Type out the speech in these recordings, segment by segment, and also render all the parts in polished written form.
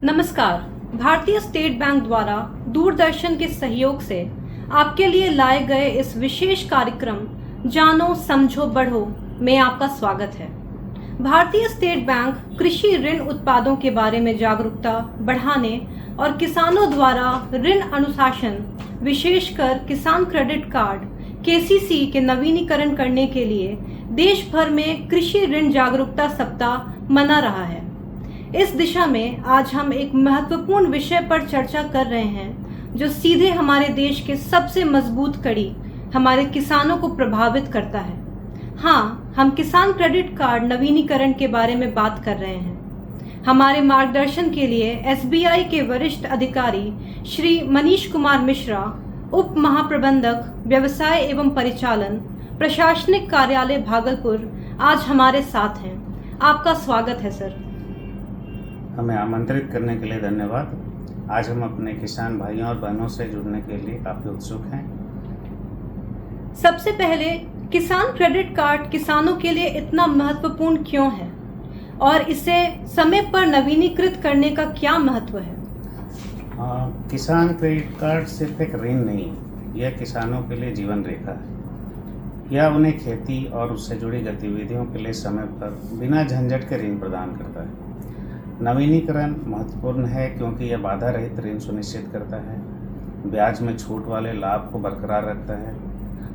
नमस्कार। भारतीय state bank द्वारा दूरदर्शन के सहयोग से आपके लिए लाए गए इस विशेष कार्यक्रम जानो समझो बढ़ो में आपका स्वागत है। भारतीय स्टेट बैंक कृषि ऋण उत्पादों के बारे में जागरूकता बढ़ाने और किसानों द्वारा ऋण अनुशासन, विशेषकर किसान क्रेडिट कार्ड केसीसी के नवीनीकरण करने के लिए देश भर में कृषि ऋण जागरूकता सप्ताह मना रहा है। इस दिशा में आज हम एक महत्वपूर्ण विषय पर चर्चा कर रहे हैं जो सीधे हमारे देश के सबसे मजबूत कड़ी हमारे किसानों को प्रभावित करता है। हाँ, हम किसान क्रेडिट कार्ड नवीनीकरण के बारे में बात कर रहे हैं। हमारे मार्गदर्शन के लिए एसबीआई के वरिष्ठ अधिकारी श्री मनीष कुमार मिश्रा, उप महाप्रबंधक व्यवसाय एवं परिचालन, प्रशासनिक कार्यालय भागलपुर, आज हमारे साथ हैं। आपका स्वागत है सर। हमें आमंत्रित करने के लिए धन्यवाद। आज हम अपने किसान भाइयों और बहनों से जुड़ने के लिए काफी उत्सुक हैं। सबसे पहले, किसान क्रेडिट कार्ड किसानों के लिए इतना महत्वपूर्ण क्यों है और इसे समय पर नवीनीकृत करने का क्या महत्व है? किसान क्रेडिट कार्ड सिर्फ एक ऋण नहीं है, यह किसानों के लिए जीवन रेखा है। यह उन्हें खेती और उससे जुड़ी गतिविधियों के लिए समय पर बिना झंझट के ऋण प्रदान करता है। नवीनीकरण महत्वपूर्ण है क्योंकि यह बाधा रहित ऋण सुनिश्चित करता है, ब्याज में छूट वाले लाभ को बरकरार रखता है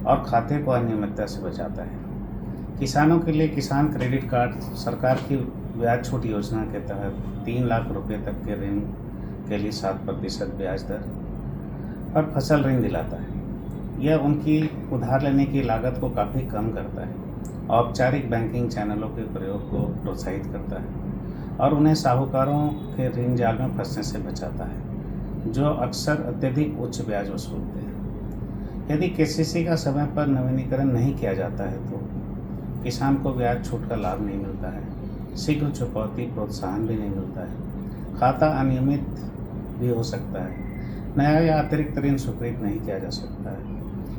और खाते को अनियमितता से बचाता है। किसानों के लिए किसान क्रेडिट कार्ड सरकार की ब्याज छूट योजना के तहत 3 लाख रुपए तक के ऋण के लिए 7% ब्याज दर पर फसल ऋण दिलाता है। यह उनकी उधार लेने की लागत को काफ़ी कम करता है, औपचारिक बैंकिंग चैनलों के प्रयोग को प्रोत्साहित करता है और उन्हें साहूकारों के ऋण जाल में फंसने से बचाता है, जो अक्सर अत्यधिक उच्च ब्याज वसूलते हैं। यदि केसीसी का समय पर नवीनीकरण नहीं किया जाता है तो किसान को ब्याज छूट का लाभ नहीं मिलता है, शीघ्र चुकौती प्रोत्साहन भी नहीं मिलता है, खाता अनियमित भी हो सकता है, नया या अतिरिक्त ऋण स्वीकृत नहीं किया जा सकता है।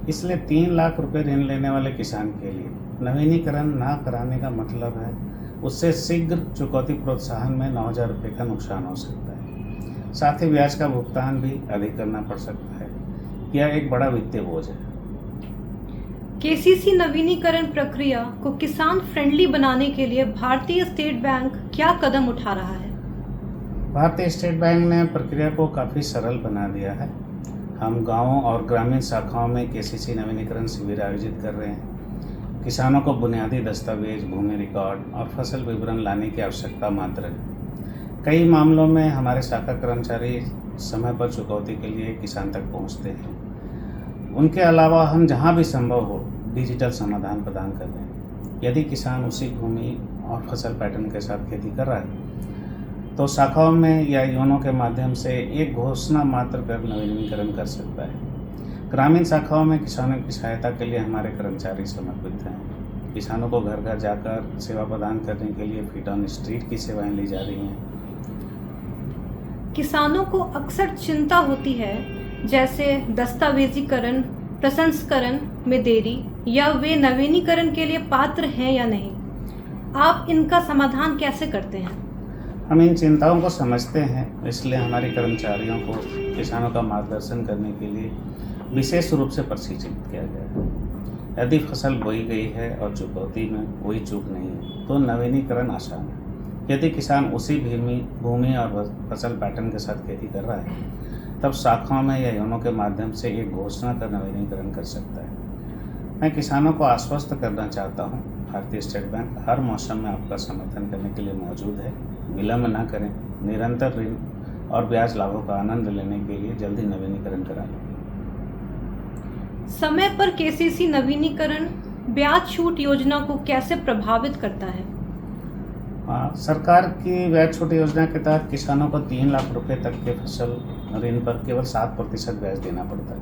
इसलिए 3 लाख रुपए ऋण लेने वाले किसान के लिए नवीनीकरण ना कराने का मतलब है उससे शीघ्र चुकौती प्रोत्साहन में 9,000 रुपये का नुकसान हो सकता है। साथ ही ब्याज का भुगतान भी अधिक करना पड़ सकता है। यह एक बड़ा वित्तीय बोझ है। केसीसी नवीनीकरण प्रक्रिया को किसान फ्रेंडली बनाने के लिए भारतीय स्टेट बैंक क्या कदम उठा रहा है? भारतीय स्टेट बैंक ने प्रक्रिया को काफ़ी सरल बना दिया है। हम गाँवों और ग्रामीण शाखाओं में केसीसी नवीनीकरण शिविर आयोजित कर रहे हैं। किसानों को बुनियादी दस्तावेज, भूमि रिकॉर्ड और फसल विवरण लाने की आवश्यकता मात्र है। कई मामलों में हमारे शाखा कर्मचारी समय पर चुकौती के लिए किसान तक पहुंचते हैं। उनके अलावा हम जहां भी संभव हो डिजिटल समाधान प्रदान कर रहे हैं। यदि किसान उसी भूमि और फसल पैटर्न के साथ खेती कर रहा है तो शाखाओं में या योनो के माध्यम से एक घोषणा मात्र कर नवीनीकरण कर सकता है। ग्रामीण शाखाओं में किसानों की सहायता के लिए हमारे कर्मचारी समर्पित हैं। किसानों को घर घर जाकर सेवा प्रदान करने के लिए फीट ऑन स्ट्रीट की सेवाएं ली जा रही हैं। किसानों को अक्सर चिंता होती है, जैसे दस्तावेजीकरण, प्रसंस्करण में देरी या वे नवीनीकरण के लिए पात्र हैं या नहीं। आप इनका समाधान कैसे करते हैं? हम इन चिंताओं को समझते हैं, इसलिए हमारे कर्मचारियों को किसानों का मार्गदर्शन करने के लिए विशेष रूप से प्रशिक्षित किया गया है। यदि फसल बोई गई है और चुकौती में कोई चूक नहीं है तो नवीनीकरण आसान है। यदि किसान उसी भूमि और फसल पैटर्न के साथ खेती कर रहा है तब शाखाओं में या योनों के माध्यम से एक घोषणा कर नवीनीकरण कर सकता है। मैं किसानों को आश्वस्त करना चाहता हूँ, भारतीय स्टेट बैंक हर मौसम में आपका समर्थन करने के लिए मौजूद है। विलम्ब न करें, निरंतर ऋण और ब्याज लाभों का आनंद लेने के लिए जल्दी नवीनीकरण करा लें। समय पर केसीसी नवीनीकरण ब्याज छूट योजना को कैसे प्रभावित करता है? सरकार की ब्याज छूट योजना के तहत किसानों को 3 लाख रुपए तक के फसल ऋण पर केवल 7% ब्याज देना पड़ता है।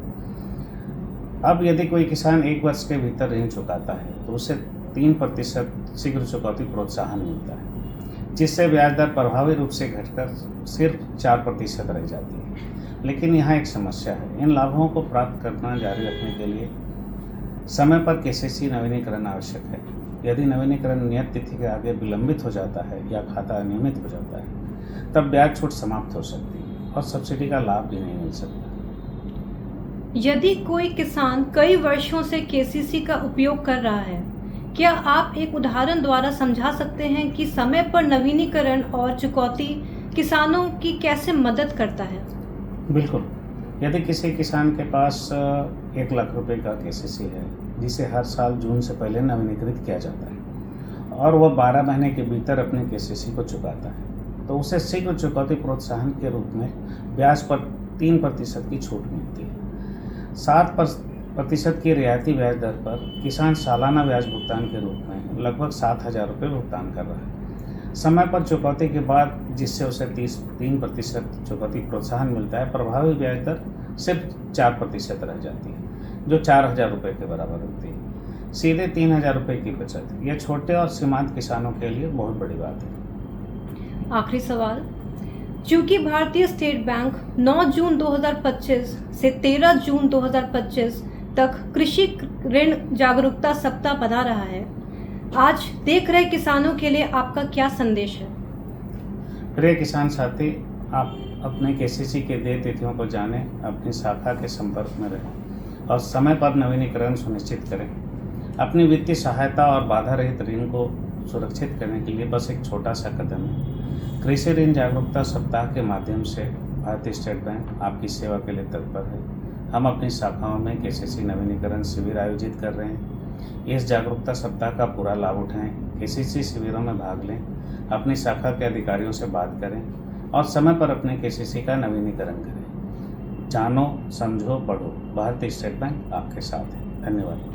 अब यदि कोई किसान 1 वर्ष के भीतर ऋण चुकाता है तो उसे 3% शीघ्र चुकौती प्रोत्साहन मिलता है, जिससे ब्याज दर प्रभावी रूप से घटकर सिर्फ 4% रह जाती है। लेकिन यहाँ एक समस्या है, इन लाभों को प्राप्त करना जारी रखने के लिए समय पर केसीसी नवीनीकरण आवश्यक है। यदि नवीनीकरण नियत तिथि के आगे विलंबित हो जाता है या खाता अनियमित हो जाता है तब ब्याज छूट समाप्त हो सकती है और सब्सिडी का लाभ भी नहीं मिल सकता। यदि कोई किसान कई वर्षों से केसीसी का उपयोग कर रहा है, क्या आप एक उदाहरण द्वारा समझा सकते हैं कि समय पर नवीनीकरण और चुकौती किसानों की कैसे मदद करता है? बिल्कुल। यदि किसी किसान के पास 1 लाख रुपए का केसीसी है, जिसे हर साल जून से पहले नवीनीकृत किया जाता है और वह 12 महीने के भीतर अपने केसीसी को चुकाता है, तो उसे शीघ्र चुकौती प्रोत्साहन के रूप में ब्याज पर 3% की छूट मिलती है। 7% की रियायती ब्याज दर पर किसान सालाना ब्याज भुगतान के रूप में लगभग 7,000 रुपये भुगतान कर रहा है। समय पर चुकौती के बाद जिससे उसे 3% चुकौती प्रोत्साहन मिलता है, प्रभावी ब्याज दर सिर्फ 4% रह जाती है, जो 4,000 रुपये के बराबर होती है। सीधे 3,000 रुपये की बचत। यह छोटे और सीमांत किसानों के लिए बहुत बड़ी बात है। आखिरी सवाल, चूंकि भारतीय स्टेट बैंक 9 जून 2025 से 13 जून 2025 तक कृषि ऋण जागरूकता सप्ताह बना रहा है, आज देख रहे किसानों के लिए आपका क्या संदेश है? प्रिय किसान साथी, आप अपने केसीसी के देय तिथियों को जानें, अपनी शाखा के संपर्क में रहें और समय पर नवीनीकरण सुनिश्चित करें। अपनी वित्तीय सहायता और बाधा रहित ऋण को सुरक्षित करने के लिए बस एक छोटा सा कदम है। कृषि ऋण जागरूकता सप्ताह के माध्यम से भारतीय स्टेट बैंक आपकी सेवा के लिए तत्पर है। हम अपनी शाखाओं में केसीसी नवीनीकरण शिविर आयोजित कर रहे हैं। इस जागरूकता सप्ताह का पूरा लाभ उठाएं, केसीसी शिविरों में भाग लें, अपनी शाखा के अधिकारियों से बात करें और समय पर अपने केसीसी का नवीनीकरण करें। जानो, समझो, बढ़ो। भारतीय स्टेट बैंक आपके साथ है। धन्यवाद।